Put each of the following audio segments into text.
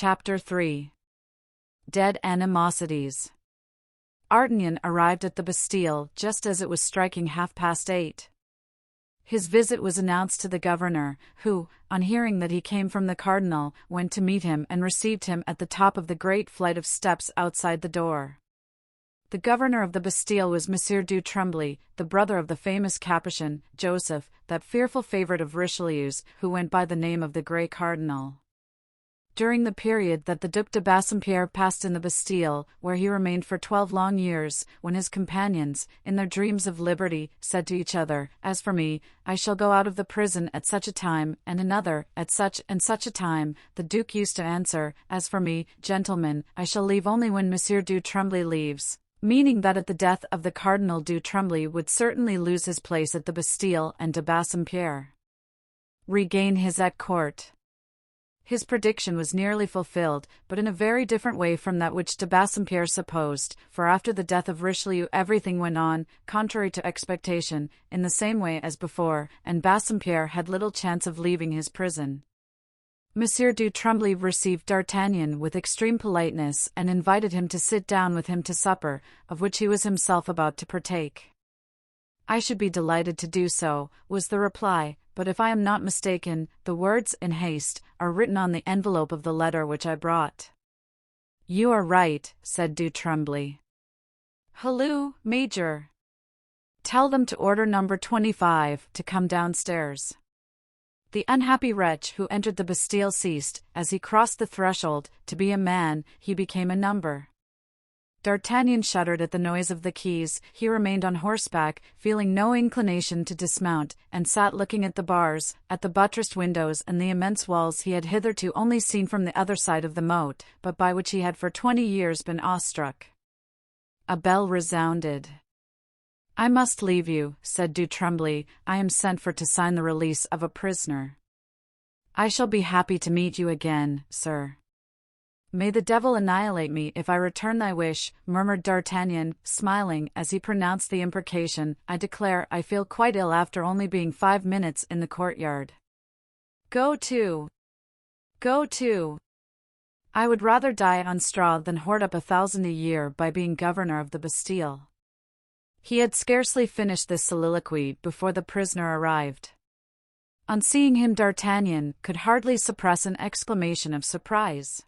Chapter 3. Dead Animosities. Artagnan arrived at the Bastille just as it was striking 8:30. His visit was announced to the governor, who, on hearing that he came from the cardinal, went to meet him and received him at the top of the great flight of steps outside the door. The governor of the Bastille was Monsieur du Tremblay, the brother of the famous Capuchin, Joseph, that fearful favorite of Richelieu's, who went by the name of the Grey Cardinal. During the period that the Duc de Bassompierre passed in the Bastille, where he remained for 12 long years, when his companions, in their dreams of liberty, said to each other, "As for me, I shall go out of the prison at such a time, and another, at such and such a time," the Duke used to answer, "As for me, gentlemen, I shall leave only when Monsieur du Tremblay leaves," meaning that at the death of the Cardinal du Tremblay would certainly lose his place at the Bastille and de Bassompierre regain his at court. His prediction was nearly fulfilled, but in a very different way from that which de Bassompierre supposed, for after the death of Richelieu everything went on, contrary to expectation, in the same way as before, and Bassompierre had little chance of leaving his prison. Monsieur du Tremblay received D'Artagnan with extreme politeness and invited him to sit down with him to supper, of which he was himself about to partake. "I should be delighted to do so," was the reply, "but if I am not mistaken, the words 'in haste' are written on the envelope of the letter which I brought." "You are right," said du Tremblay. "Halloo, Major! Tell them to order number 25 to come downstairs." The unhappy wretch who entered the Bastille ceased, as he crossed the threshold, to be a man, he became a number. D'Artagnan shuddered at the noise of the keys. He remained on horseback, feeling no inclination to dismount, and sat looking at the bars, at the buttressed windows and the immense walls he had hitherto only seen from the other side of the moat, but by which he had for 20 years been awestruck. A bell resounded. "I must leave you," said du Tremblay. "I am sent for to sign the release of a prisoner." "I shall be happy to meet you again, sir." "May the devil annihilate me if I return thy wish," murmured D'Artagnan, smiling as he pronounced the imprecation. "I declare I feel quite ill after only being 5 minutes in the courtyard." Go to. I would rather die on straw than hoard up 1,000 a year by being governor of the Bastille." He had scarcely finished this soliloquy before the prisoner arrived. On seeing him, D'Artagnan could hardly suppress an exclamation of surprise.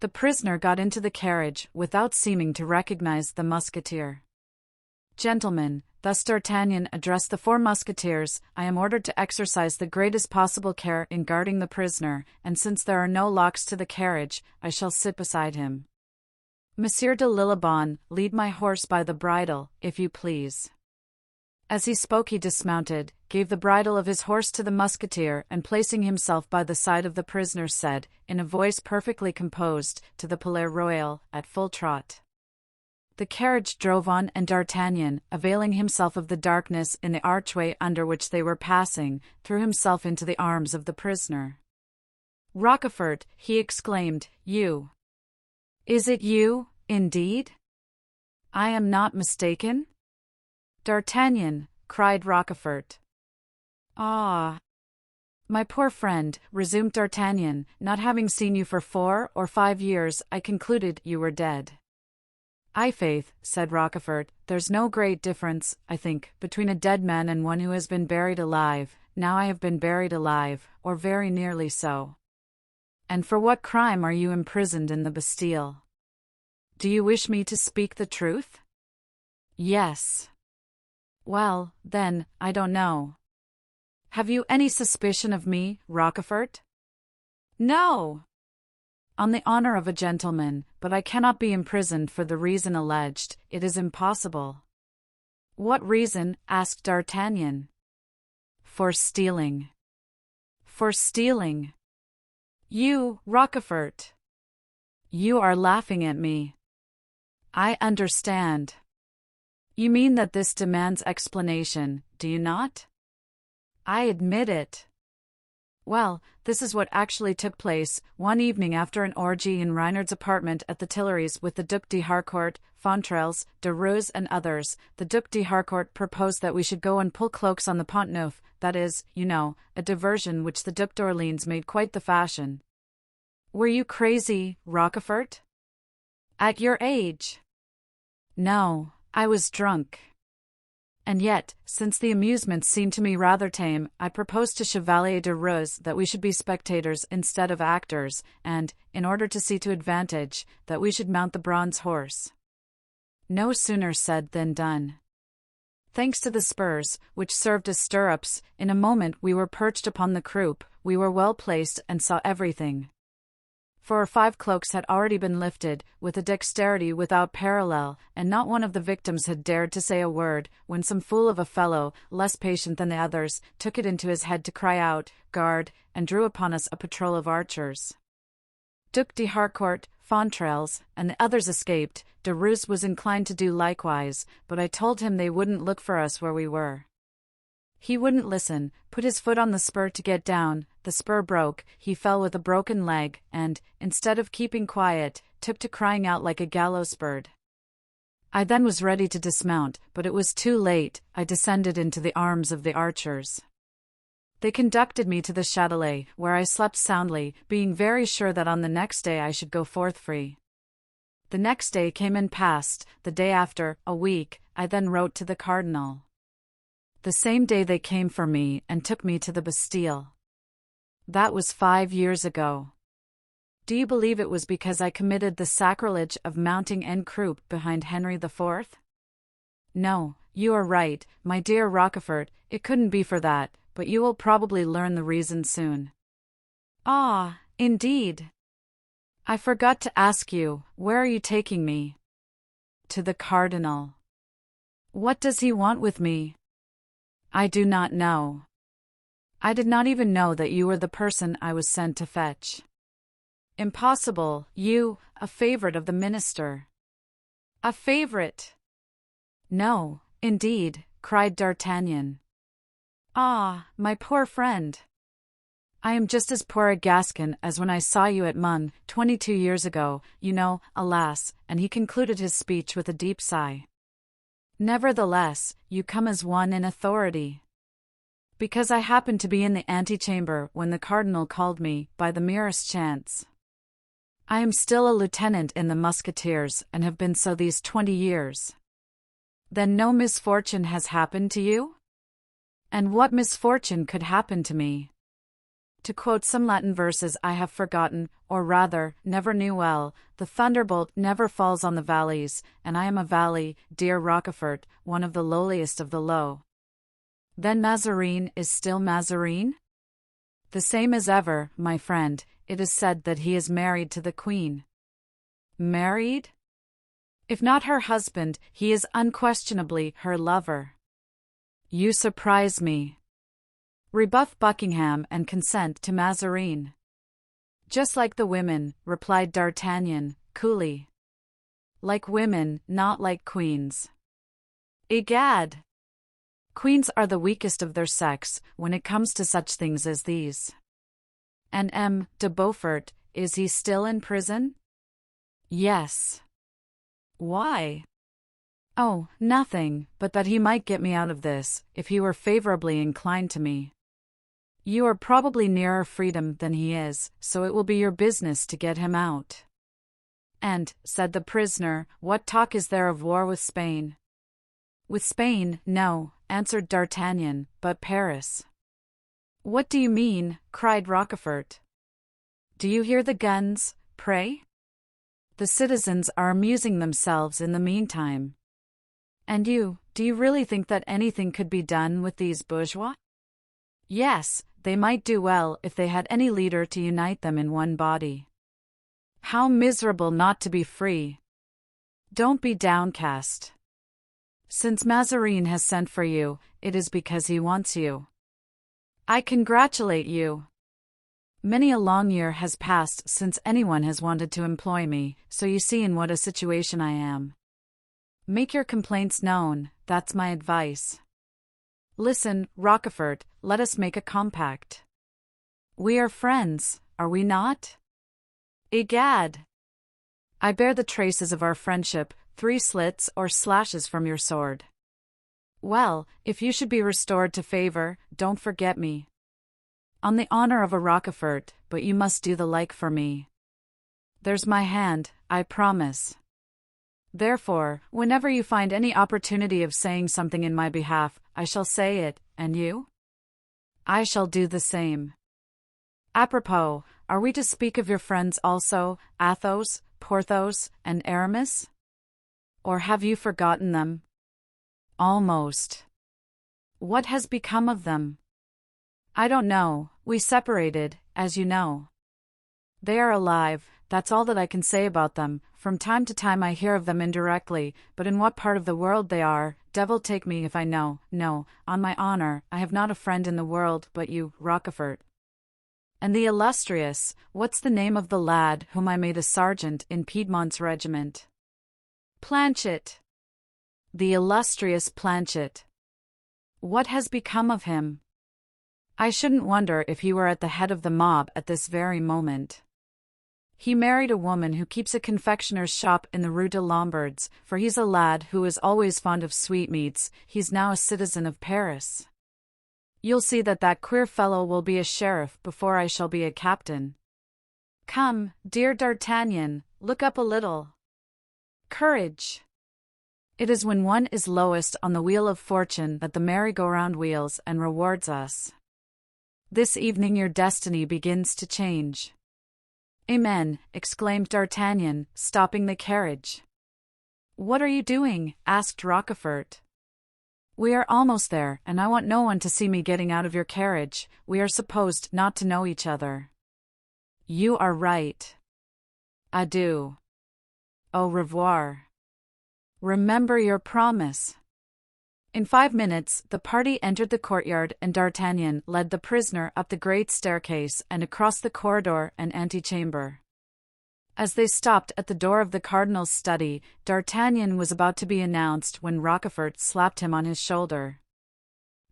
The prisoner got into the carriage without seeming to recognize the musketeer. "Gentlemen," thus D'Artagnan addressed the 4 musketeers, "I am ordered to exercise the greatest possible care in guarding the prisoner, and since there are no locks to the carriage, I shall sit beside him. Monsieur de Lillebonne, lead my horse by the bridle, if you please." As he spoke he dismounted, gave the bridle of his horse to the musketeer, and placing himself by the side of the prisoner said, in a voice perfectly composed, to the Palais Royal, at full trot. The carriage drove on, and D'Artagnan, availing himself of the darkness in the archway under which they were passing, threw himself into the arms of the prisoner. "Rochefort," he exclaimed, "you! Is it you, indeed? I am not mistaken?" "D'Artagnan," cried Rochefort. "Ah! My poor friend," resumed D'Artagnan, "not having seen you for 4 or 5 years, I concluded you were dead." "I'faith," said Rochefort, "there's no great difference, I think, between a dead man and one who has been buried alive. Now I have been buried alive, or very nearly so." "And for what crime are you imprisoned in the Bastille? Do you wish me to speak the truth?" "Yes." "Well, then, I don't know. Have you any suspicion of me, Rochefort?" "No." "On the honor of a gentleman, but I cannot be imprisoned for the reason alleged. It is impossible." "What reason?" asked D'Artagnan. "For stealing." "For stealing? You, Rochefort? You are laughing at me." "I understand. You mean that this demands explanation, do you not?" "I admit it." "Well, this is what actually took place. One evening after an orgy in Reinard's apartment at the Tuileries with the Duc de Harcourt, Fontrailles, de Reuze and others, the Duc de Harcourt proposed that we should go and pull cloaks on the Pont Neuf, that is, you know, a diversion which the Duc d'Orléans made quite the fashion. Were you crazy, Roquefort? At your age? No, I was drunk. And yet, since the amusements seemed to me rather tame, I proposed to Chevalier de Ruz that we should be spectators instead of actors, and, in order to see to advantage, that we should mount the bronze horse. No sooner said than done. Thanks to the spurs, which served as stirrups, in a moment we were perched upon the croup, we were well placed and saw everything. 4 or 5 cloaks had already been lifted, with a dexterity without parallel, and not one of the victims had dared to say a word, when some fool of a fellow, less patient than the others, took it into his head to cry out, "Guard," and drew upon us a patrol of archers. Duc de Harcourt, Fontrailles, and the others escaped. De Ruz was inclined to do likewise, but I told him they wouldn't look for us where we were. He wouldn't listen, put his foot on the spur to get down, the spur broke, he fell with a broken leg, and, instead of keeping quiet, took to crying out like a gallows bird. I then was ready to dismount, but it was too late. I descended into the arms of the archers. They conducted me to the Châtelet, where I slept soundly, being very sure that on the next day I should go forth free. The next day came and passed, the day after, a week. I then wrote to the cardinal. The same day they came for me and took me to the Bastille. That was 5 years ago. Do you believe it was because I committed the sacrilege of mounting en croupe behind Henry IV? No, you are right, my dear Roquefort, it couldn't be for that, but you will probably learn the reason soon. Ah, indeed. I forgot to ask you, where are you taking me? To the cardinal. What does he want with me? I do not know. I did not even know that you were the person I was sent to fetch. Impossible, you, a favorite of the minister. A favorite? No, indeed, cried D'Artagnan. Ah, my poor friend. I am just as poor a Gascon as when I saw you at Mons, 22 years ago, you know, alas, and he concluded his speech with a deep sigh. Nevertheless, you come as one in authority. Because I happened to be in the antechamber when the cardinal called me, by the merest chance. I am still a lieutenant in the musketeers, and have been so these 20 years. Then no misfortune has happened to you? And what misfortune could happen to me? To quote some Latin verses I have forgotten, or rather, never knew well, the thunderbolt never falls on the valleys, and I am a valley, dear Roquefort, one of the lowliest of the low. Then Mazarin is still Mazarin? The same as ever, my friend. It is said that he is married to the Queen. Married? If not her husband, he is unquestionably her lover. You surprise me. Rebuff Buckingham and consent to Mazarin. Just like the women, replied D'Artagnan, coolly. Like women, not like queens. Egad! Queens are the weakest of their sex when it comes to such things as these. And M. de Beaufort, is he still in prison? Yes. Why? Oh, nothing, but that he might get me out of this, if he were favorably inclined to me. You are probably nearer freedom than he is, so it will be your business to get him out. And, said the prisoner, what talk is there of war with Spain? With Spain, no, answered D'Artagnan, but Paris. What do you mean? Cried Roquefort. Do you hear the guns, pray? The citizens are amusing themselves in the meantime. And do you really think that anything could be done with these bourgeois? Yes, they might do well if they had any leader to unite them in one body. How miserable not to be free! Don't be downcast. Since Mazarin has sent for you, it is because he wants you. I congratulate you. Many a long year has passed since anyone has wanted to employ me, so you see in what a situation I am. Make your complaints known, that's my advice. Listen, Roquefort, let us make a compact. We are friends, are we not? Egad! I bear the traces of our friendship, 3 slits or slashes from your sword. Well, if you should be restored to favor, don't forget me. On the honor of a Roquefort, but you must do the like for me. there's my hand, I promise. Therefore, whenever you find any opportunity of saying something in my behalf, I shall say it, and you? I shall do the same. Apropos, are we to speak of your friends also, Athos, Porthos, and Aramis? Or have you forgotten them? Almost. What has become of them? I don't know, we separated, as you know. They are alive, that's all that I can say about them. From time to time I hear of them indirectly, but in what part of the world they are, devil take me if I know. No, on my honor, I have not a friend in the world but you, Rochefort. And the illustrious, what's the name of the lad whom I made a sergeant in Piedmont's regiment? Planchet. The illustrious Planchet. What has become of him? I shouldn't wonder if he were at the head of the mob at this very moment. He married a woman who keeps a confectioner's shop in the Rue de Lombards, for he's a lad who is always fond of sweetmeats. He's now a citizen of Paris. You'll see that queer fellow will be a sheriff before I shall be a captain. Come, dear D'Artagnan, look up a little. Courage! It is when one is lowest on the wheel of fortune that the merry-go-round wheels and rewards us. This evening your destiny begins to change. Amen, exclaimed D'Artagnan, stopping the carriage. What are you doing? Asked Rochefort. We are almost there, and I want no one to see me getting out of your carriage. We are supposed not to know each other. You are right. Adieu. Au revoir. Remember your promise. In 5 minutes, the party entered the courtyard and D'Artagnan led the prisoner up the great staircase and across the corridor and antechamber. As they stopped at the door of the cardinal's study, D'Artagnan was about to be announced when Rochefort slapped him on his shoulder.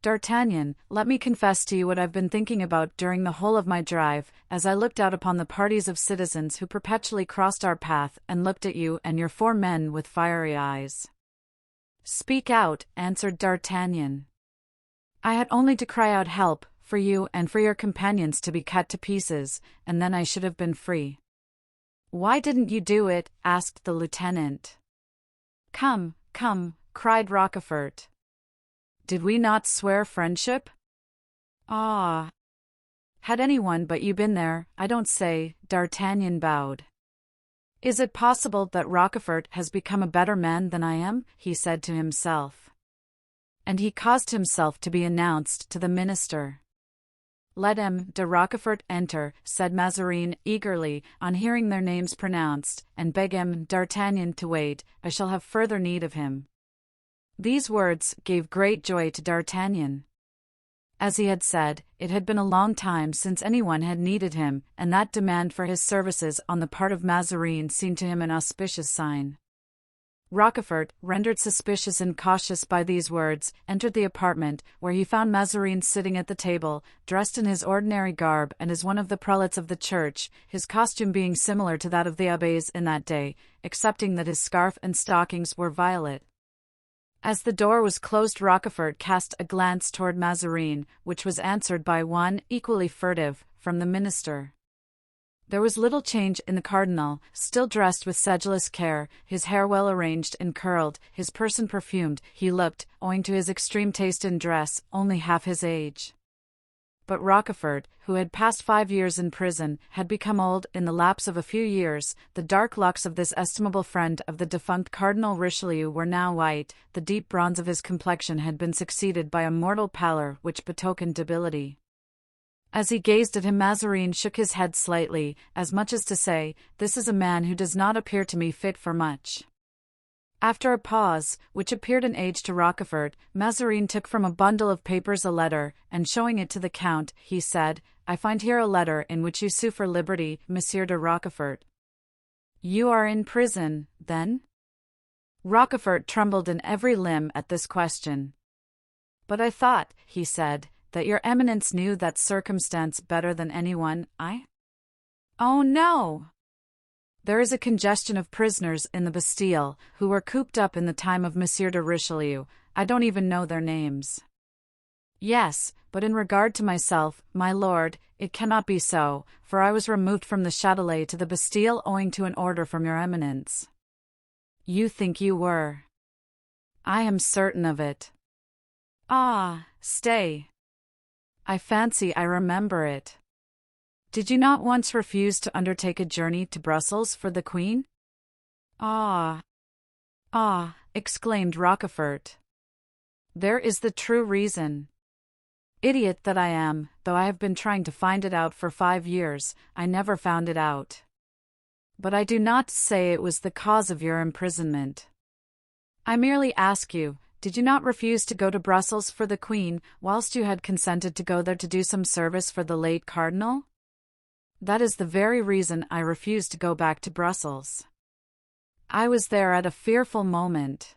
D'Artagnan, let me confess to you what I've been thinking about during the whole of my drive, as I looked out upon the parties of citizens who perpetually crossed our path and looked at you and your 4 men with fiery eyes. Speak out, answered D'Artagnan. I had only to cry out help, for you and for your companions to be cut to pieces, and then I should have been free. Why didn't you do it? Asked the lieutenant. Come, come, cried Rochefort. Did we not swear friendship? Ah! Had anyone but you been there, I don't say, D'Artagnan bowed. Is it possible that Rochefort has become a better man than I am? He said to himself. And he caused himself to be announced to the minister. Let M. de Rochefort enter, said Mazarin eagerly, on hearing their names pronounced, and beg M. D'Artagnan to wait, I shall have further need of him. These words gave great joy to D'Artagnan. As he had said, it had been a long time since anyone had needed him, and that demand for his services on the part of Mazarin seemed to him an auspicious sign. Rochefort, rendered suspicious and cautious by these words, entered the apartment, where he found Mazarin sitting at the table, dressed in his ordinary garb and as one of the prelates of the church, his costume being similar to that of the abbés in that day, excepting that his scarf and stockings were violet. As the door was closed, Rochefort cast a glance toward Mazarin, which was answered by one, equally furtive, from the minister. There was little change in the cardinal, still dressed with sedulous care, his hair well arranged and curled, his person perfumed. He looked, owing to his extreme taste in dress, only half his age. But Rochefort, who had passed 5 years in prison, had become old in the lapse of a few years. The dark locks of this estimable friend of the defunct Cardinal Richelieu were now white, the deep bronze of his complexion had been succeeded by a mortal pallor which betokened debility. As he gazed at him, Mazarin shook his head slightly, as much as to say, "This is a man who does not appear to me fit for much." After a pause, which appeared an age to Rochefort, Mazarin took from a bundle of papers a letter, and showing it to the Count, he said, "I find here a letter in which you sue for liberty, Monsieur de Rochefort." "You are in prison, then?" Rochefort trembled in every limb at this question. "But I thought," he said, "that your Eminence knew that circumstance better than anyone, Oh no! There is a congestion of prisoners in the Bastille, who were cooped up in the time of Monsieur de Richelieu. I don't even know their names." "Yes, but in regard to myself, my lord, it cannot be so, for I was removed from the Châtelet to the Bastille owing to an order from your Eminence. You think you were. I am certain of it. Ah, stay. I fancy I remember it. Did you not once refuse to undertake a journey to Brussels for the Queen? Ah! Ah! Exclaimed Rochefort. There is the true reason. Idiot that I am, though I have been trying to find it out for 5 years, I never found it out. But I do not say it was the cause of your imprisonment. I merely ask you, did you not refuse to go to Brussels for the Queen, whilst you had consented to go there to do some service for the late Cardinal? That is the very reason I refused to go back to Brussels. I was there at a fearful moment.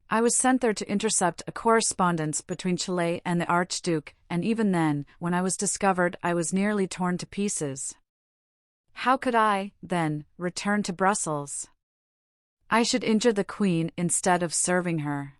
I was sent there to intercept a correspondence between Châtelet and the Archduke, and even then, when I was discovered, I was nearly torn to pieces. How could I, then, return to Brussels? I should injure the Queen instead of serving her.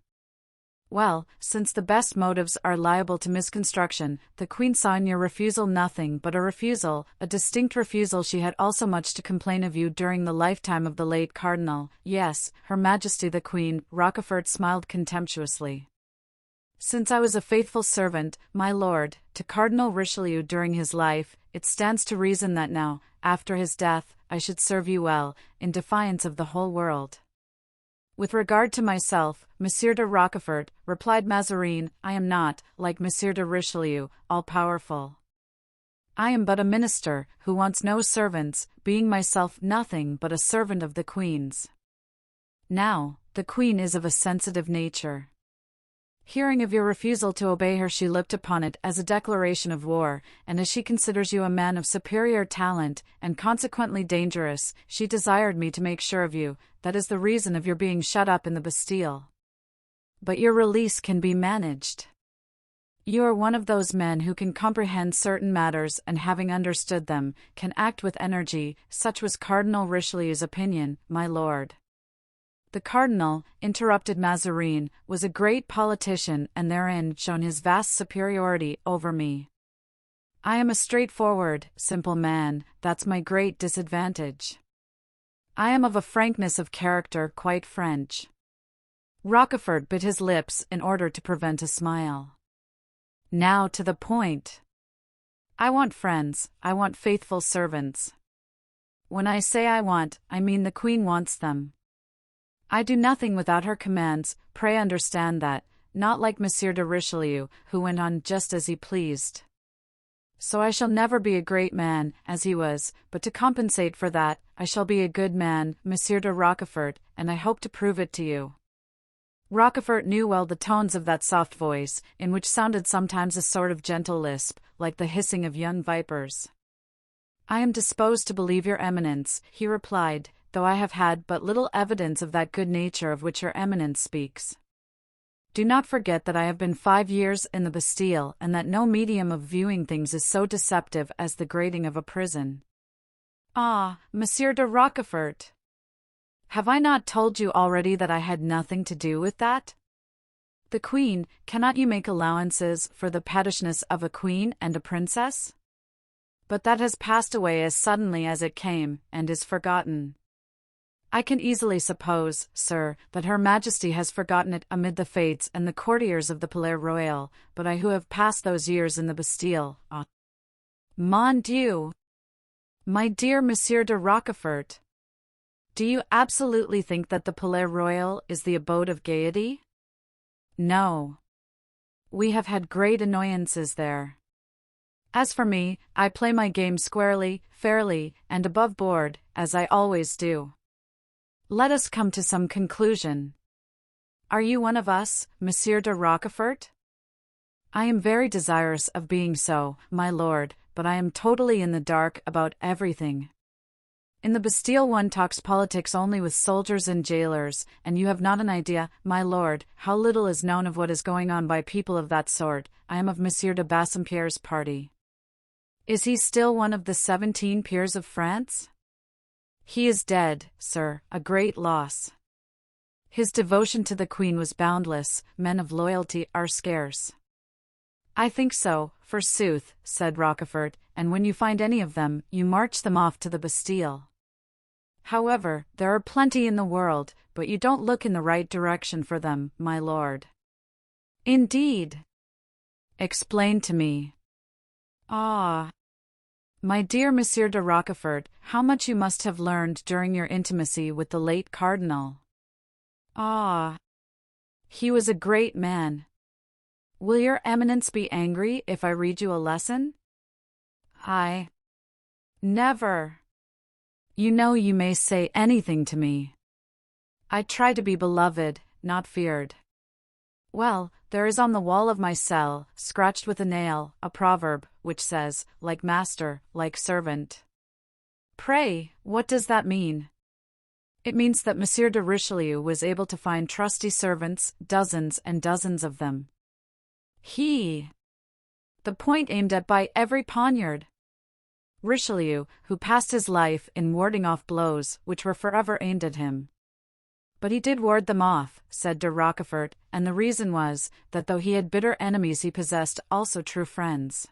Well, since the best motives are liable to misconstruction, the Queen saw in your refusal nothing but a refusal, a distinct refusal. She had also much to complain of you during the lifetime of the late Cardinal. Yes, Her Majesty the Queen. Rochefort smiled contemptuously. Since I was a faithful servant, my lord, to Cardinal Richelieu during his life, it stands to reason that now, after his death, I should serve you well, in defiance of the whole world. With regard to myself, Monsieur de Rochefort, replied Mazarin, I am not, like Monsieur de Richelieu, all-powerful. I am but a minister, who wants no servants, being myself nothing but a servant of the Queen's. Now, the Queen is of a sensitive nature. Hearing of your refusal to obey her, she looked upon it as a declaration of war, and as she considers you a man of superior talent, and consequently dangerous, she desired me to make sure of you. That is the reason of your being shut up in the Bastille. But your release can be managed. You are one of those men who can comprehend certain matters and, having understood them, can act with energy. Such was Cardinal Richelieu's opinion, my lord. The Cardinal, interrupted Mazarin, was a great politician and therein shone his vast superiority over me. I am a straightforward, simple man, that's my great disadvantage. I am of a frankness of character quite French. Rochefort bit his lips in order to prevent a smile. Now to the point. I want friends, I want faithful servants. When I say I want, I mean the Queen wants them. I do nothing without her commands, pray understand that, not like Monsieur de Richelieu, who went on just as he pleased. So I shall never be a great man, as he was, but to compensate for that, I shall be a good man, Monsieur de Rochefort, and I hope to prove it to you. Rochefort knew well the tones of that soft voice, in which sounded sometimes a sort of gentle lisp, like the hissing of young vipers. I am disposed to believe your Eminence, he replied, though I have had but little evidence of that good nature of which your Eminence speaks. Do not forget that I have been 5 years in the Bastille, and that no medium of viewing things is so deceptive as the grating of a prison. Ah, Monsieur de Rochefort! Have I not told you already that I had nothing to do with that? The Queen, cannot you make allowances for the pettishness of a queen and a princess? But that has passed away as suddenly as it came, and is forgotten. I can easily suppose, sir, that Her Majesty has forgotten it amid the fetes and the courtiers of the Palais Royal, but I who have passed those years in the Bastille, ah! Mon Dieu! My dear Monsieur de Rochefort! Do you absolutely think that the Palais Royal is the abode of gaiety? No. We have had great annoyances there. As for me, I play my game squarely, fairly, and above board, as I always do. Let us come to some conclusion. Are you one of us, Monsieur de Rochefort? I am very desirous of being so, my lord, but I am totally in the dark about everything. In the Bastille one talks politics only with soldiers and jailers, and you have not an idea, my lord, how little is known of what is going on by people of that sort. I am of Monsieur de Bassompierre's party. Is he still one of the 17 peers of France? He is dead, sir, a great loss. His devotion to the Queen was boundless, men of loyalty are scarce. I think so, forsooth, said Rochefort, and when you find any of them, you march them off to the Bastille. However, there are plenty in the world, but you don't look in the right direction for them, my lord. Indeed. Explain to me. Ah. My dear Monsieur de Rochefort, how much you must have learned during your intimacy with the late Cardinal. Ah. He was a great man. Will your Eminence be angry if I read you a lesson? Never. You know you may say anything to me. I try to be beloved, not feared. Well, there is on the wall of my cell, scratched with a nail, a proverb, which says, like master, like servant. Pray, what does that mean? It means that Monsieur de Richelieu was able to find trusty servants, dozens and dozens of them. The point aimed at by every poniard. Richelieu, who passed his life in warding off blows which were forever aimed at him. But he did ward them off, said de Rochefort, and the reason was, that though he had bitter enemies he possessed also true friends.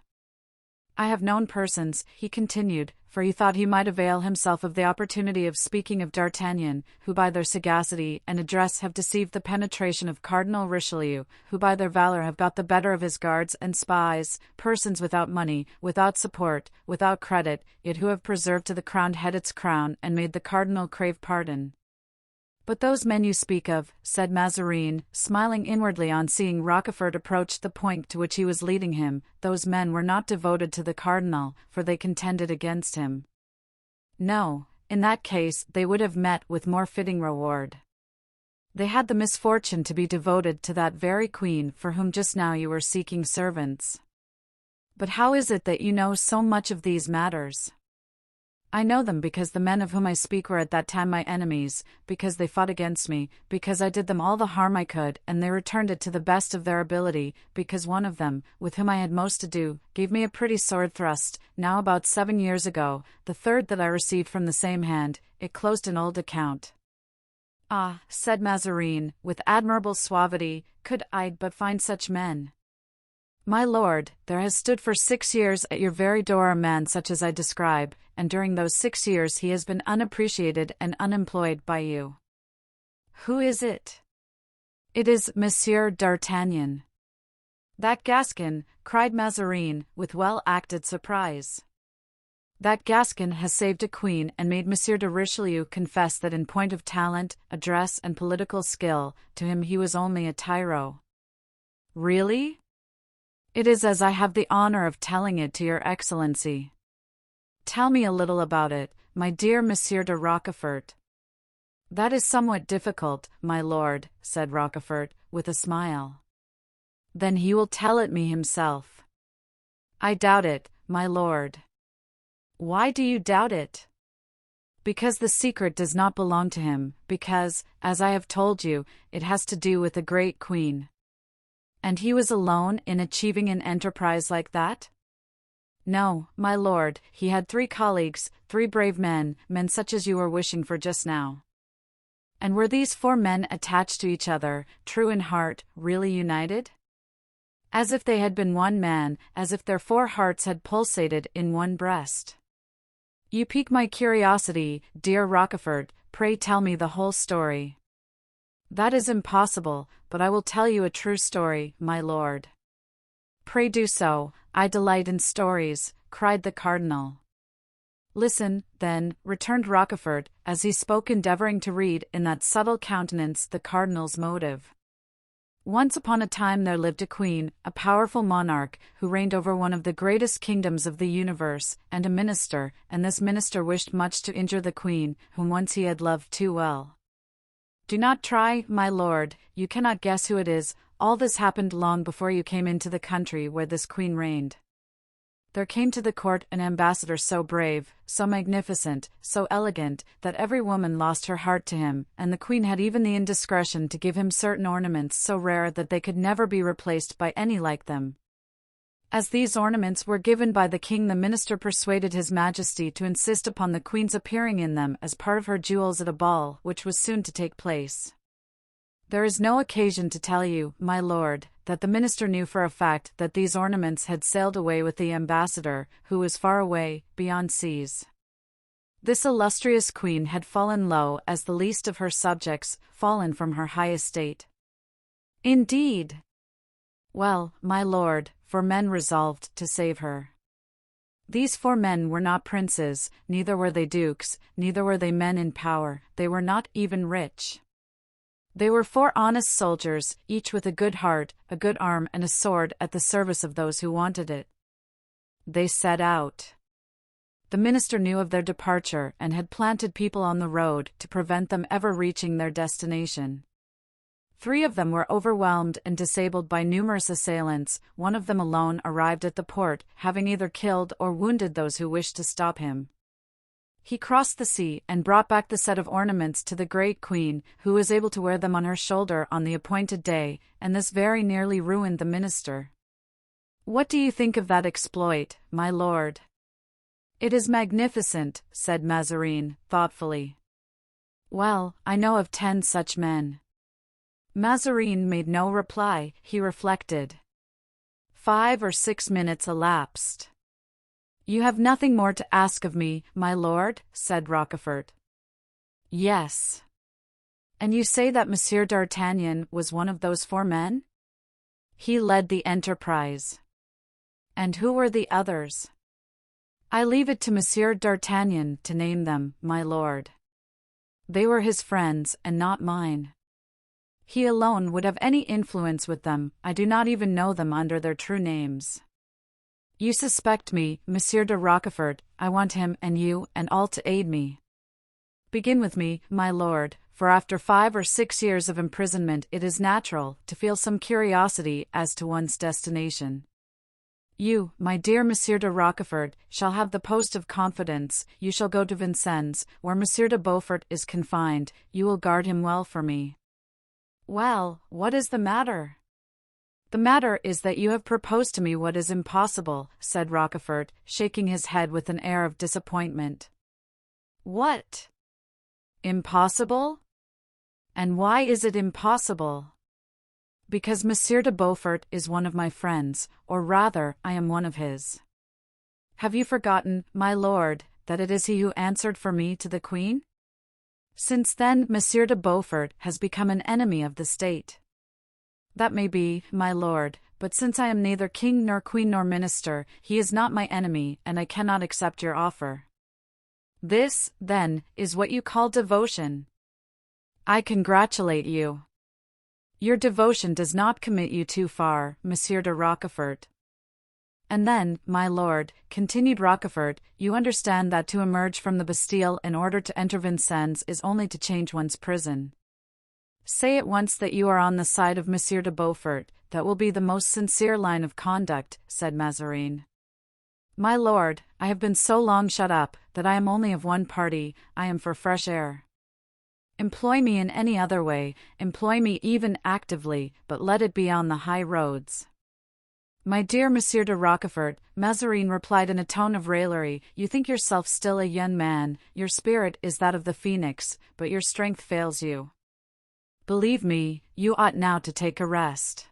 I have known persons, he continued, for he thought he might avail himself of the opportunity of speaking of D'Artagnan, who by their sagacity and address have deceived the penetration of Cardinal Richelieu, who by their valor have got the better of his guards and spies, persons without money, without support, without credit, yet who have preserved to the crowned head its crown and made the cardinal crave pardon. But those men you speak of, said Mazarin, smiling inwardly on seeing Rochefort approach the point to which he was leading him, those men were not devoted to the cardinal, for they contended against him. No, in that case they would have met with more fitting reward. They had the misfortune to be devoted to that very queen for whom just now you were seeking servants. But how is it that you know so much of these matters? I know them because the men of whom I speak were at that time my enemies, because they fought against me, because I did them all the harm I could and they returned it to the best of their ability, because one of them, with whom I had most to do, gave me a pretty sword thrust, now about 7 years ago, the third that I received from the same hand, it closed an old account. Ah, said Mazarin, with admirable suavity, could I but find such men. My lord, there has stood for 6 years at your very door a man such as I describe, and during those 6 years he has been unappreciated and unemployed by you. Who is it? It is Monsieur d'Artagnan. That Gascon, cried Mazarin, with well-acted surprise. That Gascon has saved a queen and made Monsieur de Richelieu confess that in point of talent, address and political skill, to him he was only a tyro. Really? It is as I have the honor of telling it to your excellency. Tell me a little about it, my dear Monsieur de Rochefort. That is somewhat difficult, my lord, said Rochefort, with a smile. Then he will tell it me himself. I doubt it, my lord. Why do you doubt it? Because the secret does not belong to him, because, as I have told you, it has to do with a great queen. And he was alone in achieving an enterprise like that? No, my lord, he had 3 colleagues, 3 brave men, men such as you were wishing for just now. And were these 4 men attached to each other, true in heart, really united? As if they had been one man, as if their 4 hearts had pulsated in one breast. You pique my curiosity, dear Rochefort, pray tell me the whole story. That is impossible, but I will tell you a true story, my lord. Pray do so, I delight in stories, cried the cardinal. Listen, then, returned Rochefort, as he spoke endeavoring to read in that subtle countenance the cardinal's motive. Once upon a time there lived a queen, a powerful monarch, who reigned over one of the greatest kingdoms of the universe, and a minister, and this minister wished much to injure the queen, whom once he had loved too well. Do not try, my lord, you cannot guess who it is, all this happened long before you came into the country where this queen reigned. There came to the court an ambassador so brave, so magnificent, so elegant, that every woman lost her heart to him, and the queen had even the indiscretion to give him certain ornaments so rare that they could never be replaced by any like them. As these ornaments were given by the king, the minister persuaded his majesty to insist upon the queen's appearing in them as part of her jewels at a ball which was soon to take place. There is no occasion to tell you, my lord, that the minister knew for a fact that these ornaments had sailed away with the ambassador, who was far away, beyond seas. This illustrious queen had fallen low as the least of her subjects, fallen from her high estate. Indeed. Well, my lord, 4 men resolved to save her. These 4 men were not princes, neither were they dukes, neither were they men in power, they were not even rich. They were 4 honest soldiers, each with a good heart, a good arm and a sword at the service of those who wanted it. They set out. The minister knew of their departure and had planted people on the road to prevent them ever reaching their destination. 3 of them were overwhelmed and disabled by numerous assailants, 1 of them alone arrived at the port, having either killed or wounded those who wished to stop him. He crossed the sea and brought back the set of ornaments to the great queen, who was able to wear them on her shoulder on the appointed day, and this very nearly ruined the minister. What do you think of that exploit, my lord? It is magnificent, said Mazarin, thoughtfully. Well, I know of 10 such men. Mazarin made no reply, he reflected. 5 or 6 minutes elapsed. You have nothing more to ask of me, my lord, said Rochefort. Yes. And you say that Monsieur d'Artagnan was one of those 4 men? He led the enterprise. And who were the others? I leave it to Monsieur d'Artagnan to name them, my lord. They were his friends and not mine. He alone would have any influence with them, I do not even know them under their true names. You suspect me, Monsieur de Rochefort, I want him and you and all to aid me. Begin with me, my lord, for after 5 or 6 years of imprisonment it is natural to feel some curiosity as to one's destination. You, my dear Monsieur de Rochefort, shall have the post of confidence, you shall go to Vincennes, where Monsieur de Beaufort is confined, you will guard him well for me. Well, what is the matter? The matter is that you have proposed to me what is impossible, said Rochefort, shaking his head with an air of disappointment. What? Impossible? And why is it impossible? Because Monsieur de Beaufort is one of my friends, or rather, I am one of his. Have you forgotten, my lord, that it is he who answered for me to the Queen? Since then, Monsieur de Beaufort has become an enemy of the state. That may be, my lord, but since I am neither king nor queen nor minister, he is not my enemy, and I cannot accept your offer. This, then, is what you call devotion. I congratulate you. Your devotion does not commit you too far, Monsieur de Rochefort. And then, my lord, continued Rochefort, you understand that to emerge from the Bastille in order to enter Vincennes is only to change one's prison. Say at once that you are on the side of Monsieur de Beaufort, that will be the most sincere line of conduct, said Mazarin. My lord, I have been so long shut up, that I am only of one party, I am for fresh air. Employ me in any other way, employ me even actively, but let it be on the high roads. My dear Monsieur de Rochefort, Mazarin replied in a tone of raillery, you think yourself still a young man, your spirit is that of the phoenix, but your strength fails you. Believe me, you ought now to take a rest.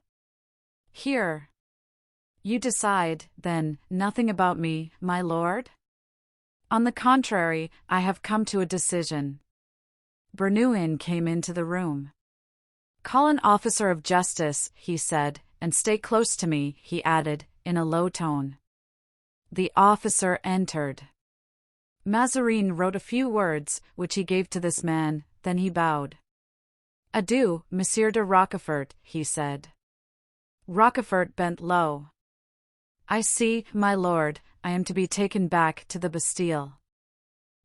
Here. You decide, then, nothing about me, my lord? On the contrary, I have come to a decision. Bernouin came into the room. Call an officer of justice, he said, and stay close to me, he added, in a low tone. The officer entered. Mazarin wrote a few words, which he gave to this man, then he bowed. Adieu, Monsieur de Rochefort, he said. Rochefort bent low. I see, my lord, I am to be taken back to the Bastille.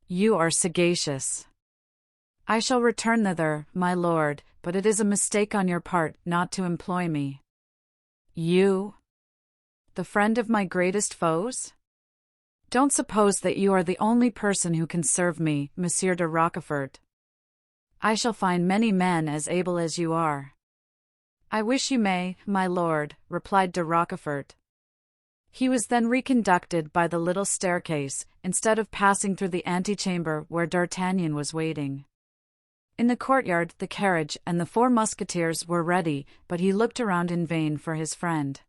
You are sagacious. I shall return thither, my lord, but it is a mistake on your part not to employ me. You? The friend of my greatest foes? Don't suppose that you are the only person who can serve me, Monsieur de Rochefort. I shall find many men as able as you are. I wish you may, my lord, replied de Rochefort. He was then reconducted by the little staircase, instead of passing through the antechamber where D'Artagnan was waiting. In the courtyard, the carriage and the 4 musketeers were ready, but he looked around in vain for his friend.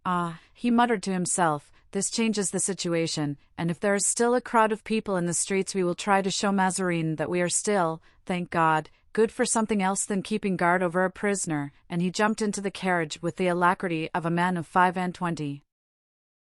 "Ah," he muttered to himself, "this changes the situation, and if there is still a crowd of people in the streets we will try to show Mazarin that we are still, thank God, good for something else than keeping guard over a prisoner," and he jumped into the carriage with the alacrity of a man of 25.